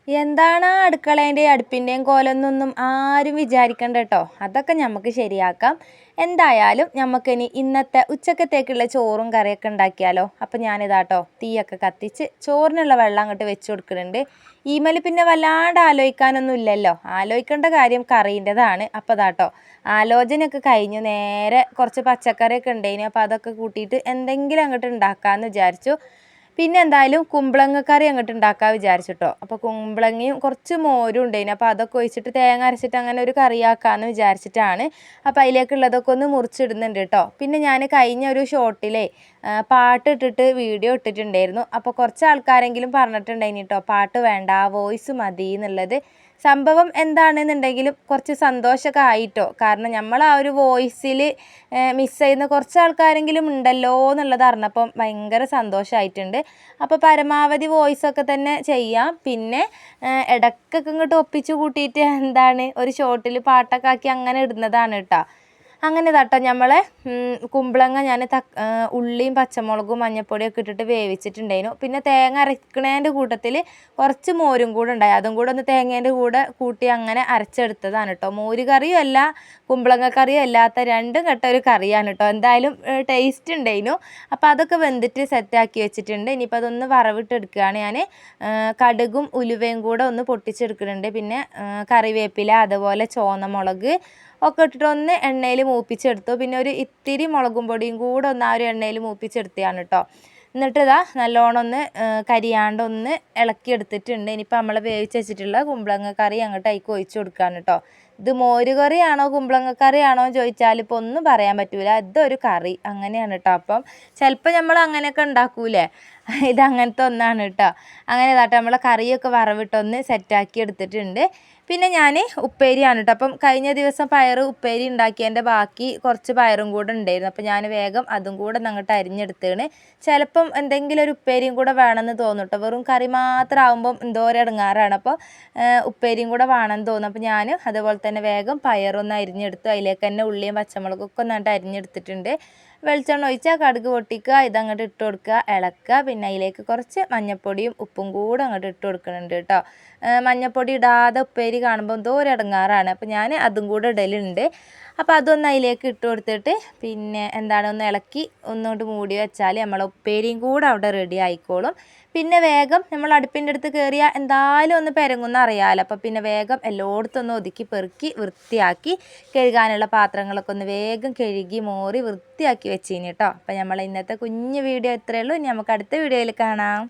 എന്താണ് അടുക്കളേൻ്റെയും അടുപ്പിൻ്റെയും കോലമൊന്നും ആരും വിചാരിക്കണ്ട കേട്ടോ. അതൊക്കെ നമുക്ക് ശരിയാക്കാം. എന്തായാലും നമുക്കിനി ഇന്നത്തെ ഉച്ചക്കത്തേക്കുള്ള ചോറും കറിയൊക്കെ ഉണ്ടാക്കിയാലോ. അപ്പം ഞാനിതാട്ടോ തീയൊക്കെ കത്തിച്ച് ചോറിനുള്ള വെള്ളം അങ്ങോട്ട് വെച്ച് കൊടുക്കുന്നുണ്ട്. ഈമേൽ പിന്നെ വല്ലാണ്ട് ആലോചിക്കാനൊന്നും ഇല്ലല്ലോ. ആലോചിക്കേണ്ട കാര്യം കറീൻ്റെതാണ്. അപ്പോൾ ഇതാട്ടോ ആലോചനയൊക്കെ കഴിഞ്ഞു. നേരെ കുറച്ച് പച്ചക്കറിയൊക്കെ ഉണ്ടായിന്. അപ്പോൾ അതൊക്കെ കൂട്ടിയിട്ട് എന്തെങ്കിലും അങ്ങോട്ട് ഉണ്ടാക്കാമെന്ന് വിചാരിച്ചു. പിന്നെ എന്തായാലും കുമ്പളങ്ങ കറി അങ്ങോട്ട് ഉണ്ടാക്കാൻ വിചാരിച്ചിട്ടോ. അപ്പോൾ കുമ്പളങ്ങയും കുറച്ച് മോരും ഉണ്ടായിന്. അപ്പോൾ അതൊക്കെ ഒഴിച്ചിട്ട് തേങ്ങ അരച്ചിട്ട് അങ്ങനെ ഒരു കറിയാക്കാമെന്ന് വിചാരിച്ചിട്ടാണ്. അപ്പോൾ അതിലേക്കുള്ളതൊക്കെ ഒന്ന് മുറിച്ചിടുന്നുണ്ട് കേട്ടോ. പിന്നെ ഞാൻ കഴിഞ്ഞ ഒരു ഷോർട്ടിലെ പാട്ട് ഇട്ടിട്ട് വീഡിയോ ഇട്ടിട്ടുണ്ടായിരുന്നു. അപ്പോൾ കുറച്ച് ആൾക്കാരെങ്കിലും പറഞ്ഞിട്ടുണ്ടായിന് കേട്ടോ, പാട്ട് വേണ്ട വോയിസ് മതി എന്നുള്ളത്. സംഭവം എന്താണെന്നുണ്ടെങ്കിലും കുറച്ച് സന്തോഷമൊക്കെ ആയിട്ടോ. കാരണം നമ്മൾ ആ ഒരു വോയിസിൽ മിസ് ചെയ്യുന്ന കുറച്ച് ആൾക്കാരെങ്കിലും ഉണ്ടല്ലോ എന്നുള്ളത് അറിഞ്ഞപ്പം ഭയങ്കര സന്തോഷമായിട്ടുണ്ട്. അപ്പോൾ പരമാവധി വോയിസൊക്കെ തന്നെ ചെയ്യാം. പിന്നെ ഇടയ്ക്കൊക്കെ ഇങ്ങോട്ട് ഒപ്പിച്ച് കൂട്ടിയിട്ട് ഒരു ഷോർട്ടിൽ പാട്ടൊക്കെ ആക്കി അങ്ങനെ ഇടുന്നതാണ് കേട്ടോ. അങ്ങനെ തട്ടോ നമ്മളെ കുമ്പളങ്ങ ഞാൻ ഉള്ളിയും പച്ചമുളകും മഞ്ഞൾപ്പൊടിയൊക്കെ ഇട്ടിട്ട് വേവിച്ചിട്ടുണ്ടായിരുന്നു. പിന്നെ തേങ്ങ അരക്കണേൻ്റെ കൂട്ടത്തിൽ കുറച്ച് മോരും കൂടെ ഉണ്ടായി. അതും കൂടെ ഒന്ന് തേങ്ങേൻ്റെ കൂടെ കൂട്ടി അങ്ങനെ അരച്ചെടുത്തതാണ് കേട്ടോ. മോര് കറിയും അല്ല കുമ്പളങ്ങ കറിയും അല്ലാത്ത രണ്ടും കെട്ട ഒരു കറിയാണ് കേട്ടോ. എന്തായാലും ടേസ്റ്റ് ഉണ്ടായിരുന്നു. അപ്പോൾ അതൊക്കെ വെന്തിട്ട് സെറ്റാക്കി വെച്ചിട്ടുണ്ട്. ഇനിയിപ്പോൾ അതൊന്ന് വറവിട്ടെടുക്കുകയാണ് ഞാൻ. കടുകും ഉലുവയും കൂടെ ഒന്ന് പൊട്ടിച്ചെടുക്കുന്നുണ്ട്. പിന്നെ കറിവേപ്പില, അതുപോലെ ചുവന്ന മുളക് ഒക്കെ ഇട്ടിട്ട് ഒന്ന് എണ്ണയിൽ മൂപ്പിച്ചെടുത്തു. പിന്നെ ഒരു ഇത്തിരി മുളകും പൊടിയും കൂടെ ഒന്ന് ആ ഒരു എണ്ണയിൽ മൂപ്പിച്ചെടുത്തതാണ് കേട്ടോ. എന്നിട്ട് ഇതാ നല്ലോണം ഒന്ന് കരിയാണ്ടൊന്ന് ഇളക്കിയെടുത്തിട്ടുണ്ട്. ഇനിയിപ്പോൾ നമ്മൾ വേവിച്ച് വെച്ചിട്ടുള്ള കുമ്പളങ്ങ കറി അങ്ങോട്ട് അതിലേക്ക് ഒഴിച്ച് കൊടുക്കുകയാണ് കേട്ടോ. ഇത് മോര് കറിയാണോ കുമ്പളങ്ങ കറിയാണോ എന്ന് ചോദിച്ചാൽ ഇപ്പോൾ ഒന്നും പറയാൻ പറ്റൂല. ഇതൊരു കറി അങ്ങനെയാണ് കേട്ടോ. അപ്പം ചിലപ്പോൾ നമ്മൾ അങ്ങനെയൊക്കെ ഉണ്ടാക്കൂലേ, ഇതങ്ങനത്തെ ഒന്നാണ് കേട്ടോ. അങ്ങനെ ഇതാട്ടോ നമ്മളെ കറിയൊക്കെ വറവിട്ടൊന്ന് സെറ്റാക്കി എടുത്തിട്ടുണ്ട്. പിന്നെ ഞാൻ ഉപ്പേരിയാണ് കേട്ടോ. അപ്പം കഴിഞ്ഞ ദിവസം പയർ ഉപ്പേരി ഉണ്ടാക്കിയതിൻ്റെ ബാക്കി കുറച്ച് പയറും കൂടെ ഉണ്ടായിരുന്നു. അപ്പോൾ ഞാൻ വേഗം അതും കൂടെ അങ്ങോട്ട് അരിഞ്ഞെടുത്തേണ്. ചിലപ്പം എന്തെങ്കിലും ഒരു ഉപ്പേരിയും കൂടെ വേണമെന്ന് തോന്നും കേട്ടോ. വെറും കറി മാത്രം ആകുമ്പം എന്തോരം ഇടങ്ങാറാണ്. അപ്പോൾ ഉപ്പേരിയും കൂടെ വേണമെന്ന് തോന്നും. അപ്പോൾ ഞാൻ അതുപോലെ തന്നെ വേഗം പയറൊന്ന് അരിഞ്ഞെടുത്തു. അതിലേക്ക് തന്നെ ഉള്ളിയും പച്ചമുളകൊക്കെ ഒന്നായിട്ട് അരിഞ്ഞെടുത്തിട്ടുണ്ട്. വെളിച്ചെണ്ണ ഒഴിച്ചാൽ കടുക് പൊട്ടിക്കുക, ഇതങ്ങോട്ട് ഇട്ട് കൊടുക്കുക, ഇളക്കുക. പിന്നെ അതിലേക്ക് കുറച്ച് മഞ്ഞൾപ്പൊടിയും ഉപ്പും കൂടെ അങ്ങോട്ട് ഇട്ട് കൊടുക്കുന്നുണ്ട് കേട്ടോ. മഞ്ഞൾപ്പൊടി ഇടാതെ ഉപ്പേരി കാണുമ്പോൾ എന്തോ ഒരു ഇടങ്ങാറാണ്. അപ്പോൾ ഞാൻ അതും കൂടെ ഇടലുണ്ട്. അപ്പോൾ അതൊന്ന് അതിലേക്ക് ഇട്ട് കൊടുത്തിട്ട് പിന്നെ ഒന്ന് ഇളക്കി ഒന്നുകൊണ്ട് മൂടി വെച്ചാൽ നമ്മളെ ഉപ്പേരിയും കൂടെ അവിടെ റെഡി ആയിക്കോളും. പിന്നെ വേഗം നമ്മൾ അടുപ്പിൻ്റെ അടുത്ത് കയറിയാൽ എന്തായാലും ഒന്ന് പെരങ്ങുന്ന അറിയാമല്ലോ. അപ്പോൾ പിന്നെ വേഗം എല്ലായിടത്തും ഒന്ന് ഒതുക്കി പെറുക്കി വൃത്തിയാക്കി കഴുകാനുള്ള പാത്രങ്ങളൊക്കെ ഒന്ന് വേഗം കഴുകി മോറി വൃത്തിയാക്കി വെച്ചിന് കേട്ടോ. അപ്പോൾ നമ്മൾ ഇന്നത്തെ കുഞ്ഞു വീഡിയോ ഇത്രയേ ഉള്ളൂ. ഇനി നമുക്ക് അടുത്ത വീഡിയോയിൽ കാണാം.